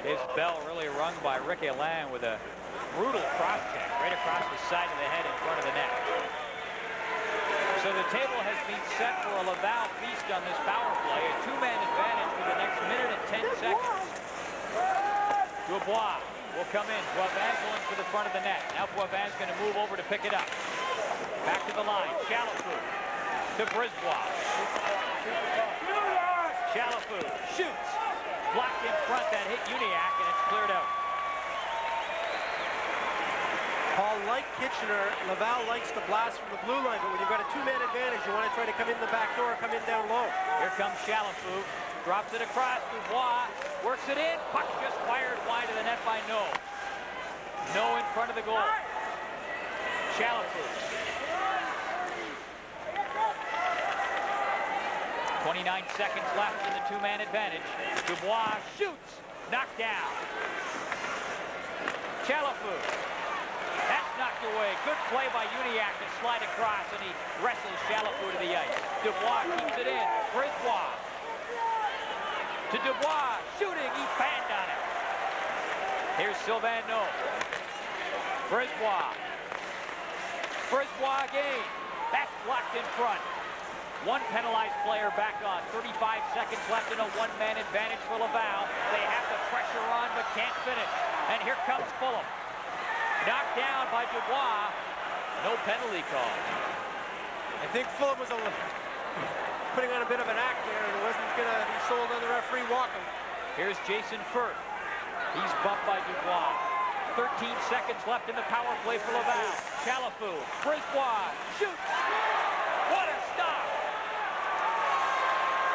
His bell really rung by Ricky Lang with a brutal cross check right across the side of the head in front of the net. So the table has been set for a Laval feast on this power play. A two-man advantage for the next minute and 10 seconds. Dubois will come in. Boivin going for the front of the net. Now Boivin's going to move over to pick it up. Back to the line. Chalafou to Brisebois. Chalafou shoots. Blocked in front. That hit Uniacke, and it's cleared out. Paul, like Kitchener, Laval likes to blast from the blue line, but when you've got a two-man advantage, you want to try to come in the back door, come in down low. Here comes Chalafou, drops it across, Dubois, works it in, puck just fired wide of the net by No. No in front of the goal. Chalafou. 29 seconds left in the two-man advantage. Dubois shoots, knocked down. Chalafou. That's knocked away. Good play by Uniacke to slide across, and he wrestles Chalafou to the ice. Dubois keeps it in. Brisebois. To Dubois. Shooting. He banged on it. Here's Sylvain No. Brisebois. Brisebois again. That's blocked in front. One penalized player back on. 35 seconds left in a one-man advantage for Laval. They have the pressure on, but can't finish. And here comes Fulham. Knocked down by Dubois. No penalty call. I think Fulham was putting on a bit of an act there, and it wasn't going to be sold on the referee walking. Here's Jason Firth. He's bumped by Dubois. 13 seconds left in the power play for Laval. Chalafou. Brisebois shoots. What a stop.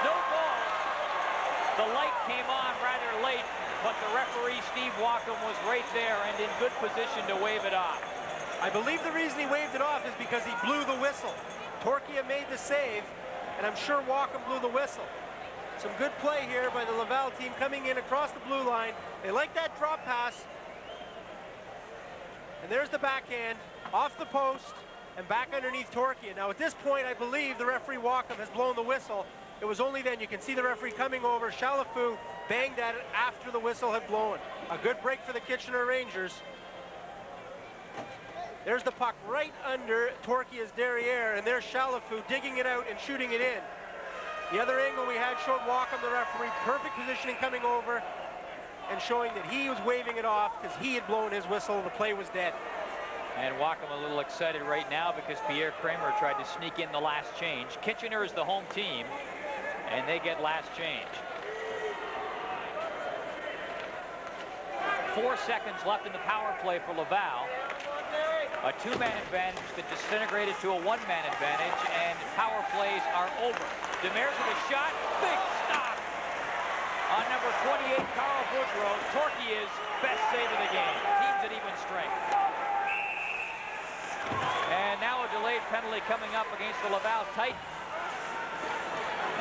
No goal. The light came on rather late, but the referee, Steve Walkham, was right there and in good position to wave it off. I believe the reason he waved it off is because he blew the whistle. Torquia made the save, and I'm sure Walkham blew the whistle. Some good play here by the Laval team coming in across the blue line. They like that drop pass. And there's the backhand, off the post, and back underneath Torquia. Now at this point, I believe the referee Walkham has blown the whistle. It was only then. You can see the referee coming over. Chalafou banged at it after the whistle had blown. A good break for the Kitchener Rangers. There's the puck right under Torquia's derriere, and there's Chalafou digging it out and shooting it in. The other angle we had showed Walkham, the referee, perfect positioning coming over and showing that he was waving it off because he had blown his whistle and the play was dead. And Walkham a little excited right now because Pierre Kramer tried to sneak in the last change. Kitchener is the home team, and they get last change. 4 seconds left in the power play for Laval. A two-man advantage that disintegrated to a one-man advantage, and power plays are over. Demers with a shot, big stop on number 28, Carl Boudreau. Torquia's best save of the game. Teams at even strength. And now a delayed penalty coming up against the Laval Titans.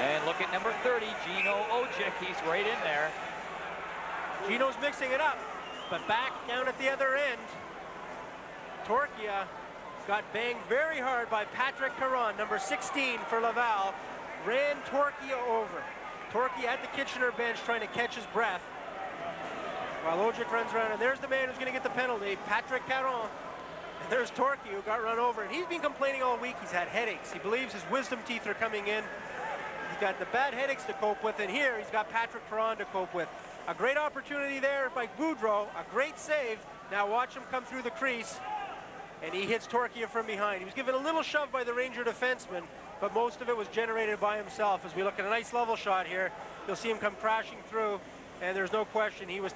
And look at number 30, Gino Ojic. He's right in there. Gino's mixing it up, but back down at the other end, Torquia got banged very hard by Patrick Caron, number 16 for Laval. Ran Torquia over. Torquia at the Kitchener bench trying to catch his breath while Ojic runs around, and there's the man who's going to get the penalty, Patrick Caron. And there's Torquia who got run over, and he's been complaining all week. He's had headaches. He believes his wisdom teeth are coming in. He's got the bad headaches to cope with, and here he's got Patrick Caron to cope with. A great opportunity there by Boudreau, a great save. Now watch him come through the crease, and he hits Torquia from behind. He was given a little shove by the Ranger defenseman, but most of it was generated by himself. As we look at a nice level shot here, you'll see him come crashing through, and there's no question he was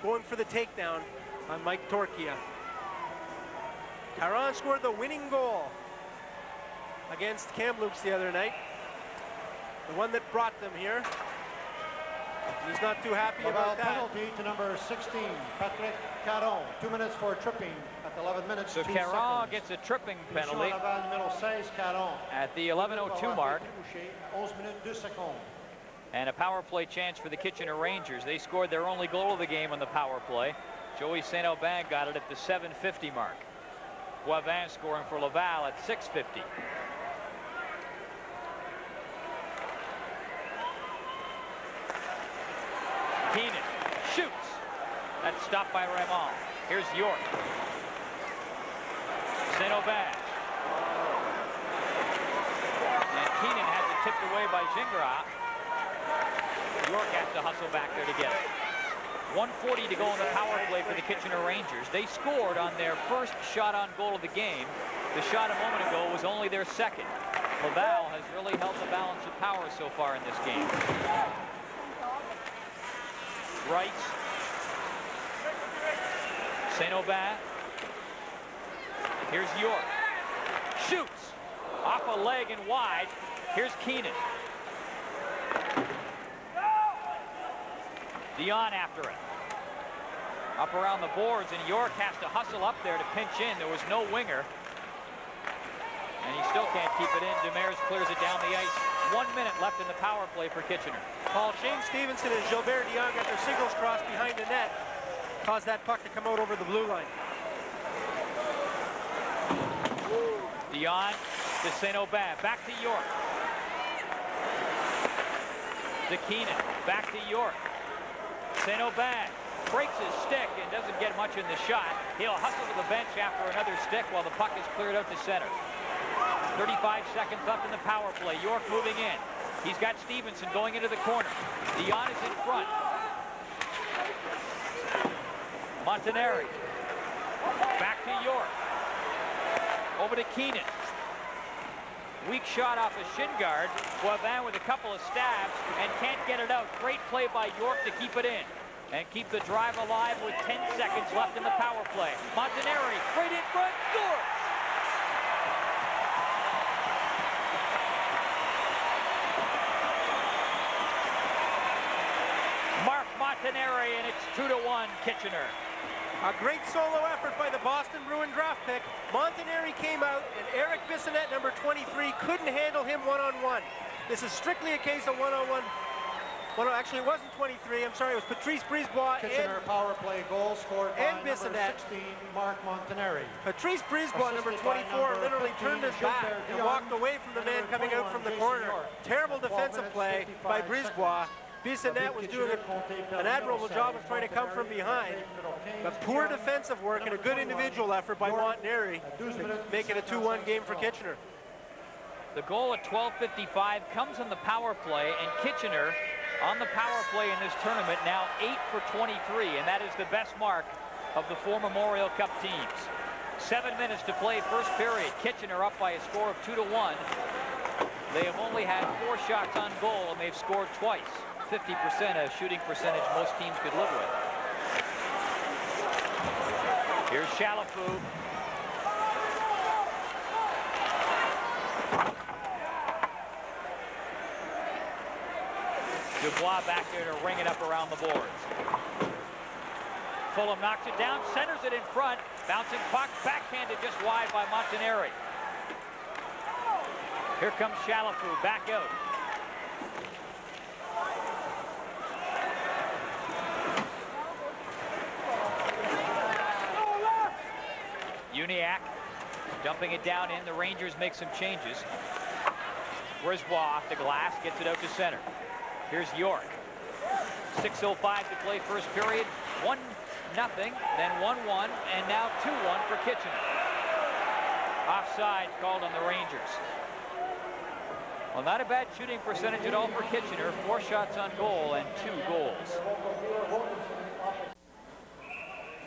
going for the takedown on Mike Torquia. Caron scored the winning goal against Kamloops the other night, the one that brought them here. He's not too happy about that. Penalty to number 16, Patrick Caron. 2 minutes for tripping at 11 minutes. So Caron gets a tripping penalty at the 11:02 mark. And a power play chance for the Kitchener Rangers. They scored their only goal of the game on the power play. Joey Saint-Aubin got it at the 7:50 mark. Boivin scoring for Laval at 6:50. Keenan shoots, That's stopped by Raymond. Here's York. St. Aubin. And Keenan has it tipped away by Gingras. York has to hustle back there to get it. 1:40 to go in the power play for the Kitchener Rangers. They scored on their first shot on goal of the game. The shot a moment ago was only their second. Laval has really held the balance of power so far in this game. Rice. St. Aubin. Here's York. Shoots. Off a leg and wide. Here's Keenan. Dion after it. Up around the boards, and York has to hustle up there to pinch in. There was no winger. And he still can't keep it in. Demers clears it down the ice. 1 minute left in the power play for Kitchener. Paul, Shane Stevenson and Gilbert Dion got their signals crossed behind the net. Caused that puck to come out over the blue line. Dion to St. Aubin. Back to York. To Keenan. Back to York. St. Aubin breaks his stick and doesn't get much in the shot. He'll hustle to the bench after another stick while the puck is cleared out to center. 35 seconds left in the power play. York moving in. He's got Stevenson going into the corner. Dion is in front. Montanari. Back to York. Over to Keenan. Weak shot off a shin guard. Boivin with a couple of stabs and can't get it out. Great play by York to keep it in and keep the drive alive with 10 seconds left in the power play. Montanari right in front, scores! Mark Montanari, and it's 2-1 Kitchener. A great solo effort by the Boston Bruin draft pick. Montanari came out, and Eric Bissonnette, number 23, couldn't handle him one-on-one. This is strictly a case of one-on-one. Well, actually, it wasn't 23. I'm sorry. It was Patrice Brisebois Kitchener power play goal scored by number Bissonnette. 16, Mark Montanari. Patrice Brisebois, number 24, literally turned his back and walked away from the man coming out from the corner. Terrible defensive play by Brisebois. Bissonnette was doing an admirable job of trying to come from behind. But poor defensive work and a good individual effort by Montanari to make it a 2-1 game for Kitchener. The goal at 12:55 comes on the power play, and Kitchener on the power play in this tournament now 8 for 23, and that is the best mark of the four Memorial Cup teams. 7 minutes to play first period. Kitchener up by a score of 2-1. They have only had 4 shots on goal, and they've scored twice. 50% a shooting percentage most teams could live with. Here's Chalafou. Dubois back there to ring it up around the boards. Fulham knocks it down, centers it in front. Bouncing puck, backhanded just wide by Montanari. Here comes Chalafou, back out. Uniacke dumping it down in. The Rangers make some changes. Brisebois off the glass, gets it out to center. Here's York. 6:05 to play first period. 1-0, then 1-1, and now 2-1 for Kitchener. Offside called on the Rangers. Well, not a bad shooting percentage at all for Kitchener. 4 shots on goal and 2 goals.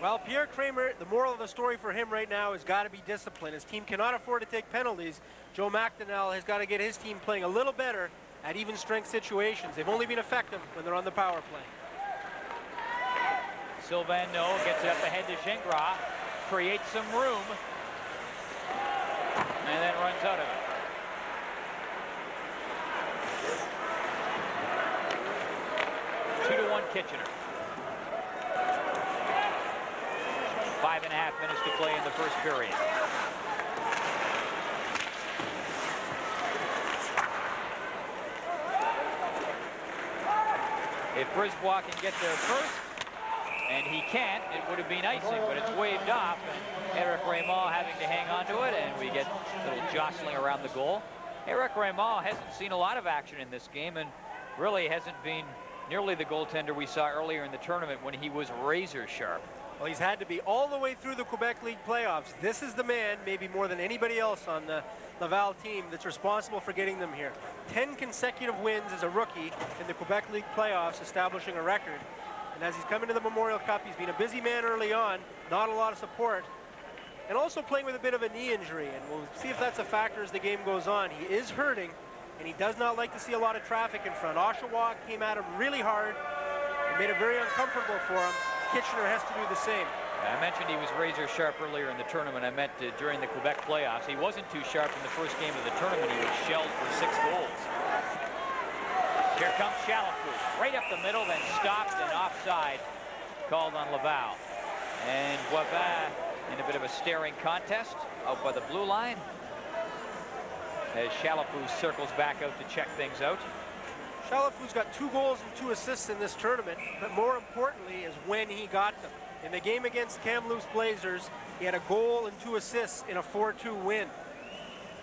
Well, Pierre Kramer, the moral of the story for him right now has got to be discipline. His team cannot afford to take penalties. Joe McDonnell has got to get his team playing a little better at even strength situations. They've only been effective when they're on the power play. Sylvain-No gets it up ahead to Gingras, creates some room, and then runs out of it. Two-1 Kitchener. 5.5 minutes to play in the first period. If Brisebois can get there first, and he can't, it would have been icing, but it's waved off, and Eric Raymond having to hang on to it, and we get a little jostling around the goal. Eric Raymond hasn't seen a lot of action in this game, and really hasn't been nearly the goaltender we saw earlier in the tournament when he was razor sharp. Well, he's had to be all the way through the Quebec League playoffs. This is the man, maybe more than anybody else on the Laval team, that's responsible for getting them here. 10 consecutive wins as a rookie in the Quebec League playoffs, establishing a record. And as he's come into the Memorial Cup, he's been a busy man early on, not a lot of support, and also playing with a bit of a knee injury. And we'll see if that's a factor as the game goes on. He is hurting, and he does not like to see a lot of traffic in front. Oshawa came at him really hard and made it very uncomfortable for him. Kitchener has to do the same. I mentioned he was razor sharp earlier in the tournament. I meant during the Quebec playoffs. He wasn't too sharp in the first game of the tournament. He was shelled for 6 goals. Here comes Chalapou, right up the middle, then stopped and offside called on Laval. And Boivin in a bit of a staring contest out by the blue line as Chalapou circles back out to check things out. Chalapou's got 2 goals and 2 assists in this tournament, but more importantly is when he got them. In the game against Kamloops Blazers, he had a goal and 2 assists in a 4-2 win.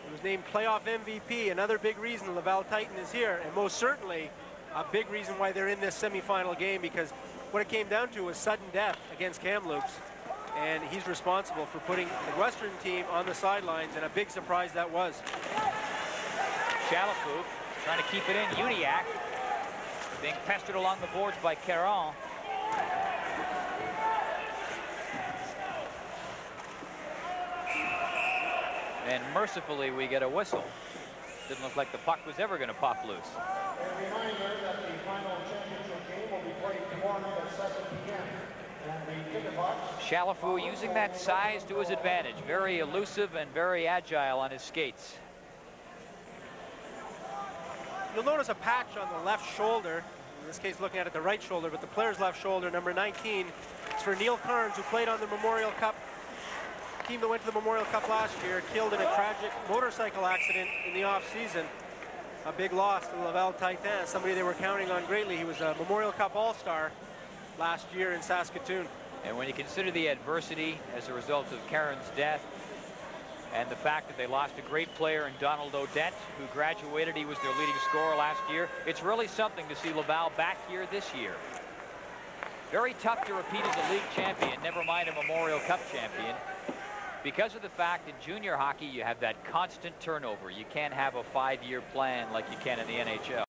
He was named playoff MVP, another big reason Laval Titan is here, and most certainly a big reason why they're in this semifinal game, because what it came down to was sudden death against Kamloops, and he's responsible for putting the Western team on the sidelines, and a big surprise that was. Chalapou trying to keep it in. Uniacke being pestered along the boards by Caron. And mercifully, we get a whistle. Didn't look like the puck was ever going to pop loose. A reminder that the final championship game will be played tomorrow at 7 p.m. And the ticket box. Chalapou using that size to his advantage. Very elusive and very agile on his skates. You'll notice a patch on the left shoulder, in this case looking at it the right shoulder, but the player's left shoulder, number 19, is for Neil Carnes, who played on the Memorial Cup, team that went to the Memorial Cup last year, killed in a tragic motorcycle accident in the off-season. A big loss to Laval Titans, somebody they were counting on greatly. He was a Memorial Cup All-Star last year in Saskatoon. And when you consider the adversity as a result of Karen's death, and the fact that they lost a great player in Donald Odette, who graduated, he was their leading scorer last year. It's really something to see Laval back here this year. Very tough to repeat as a league champion, never mind a Memorial Cup champion, because of the fact in junior hockey you have that constant turnover. You can't have a 5-year plan like you can in the NHL.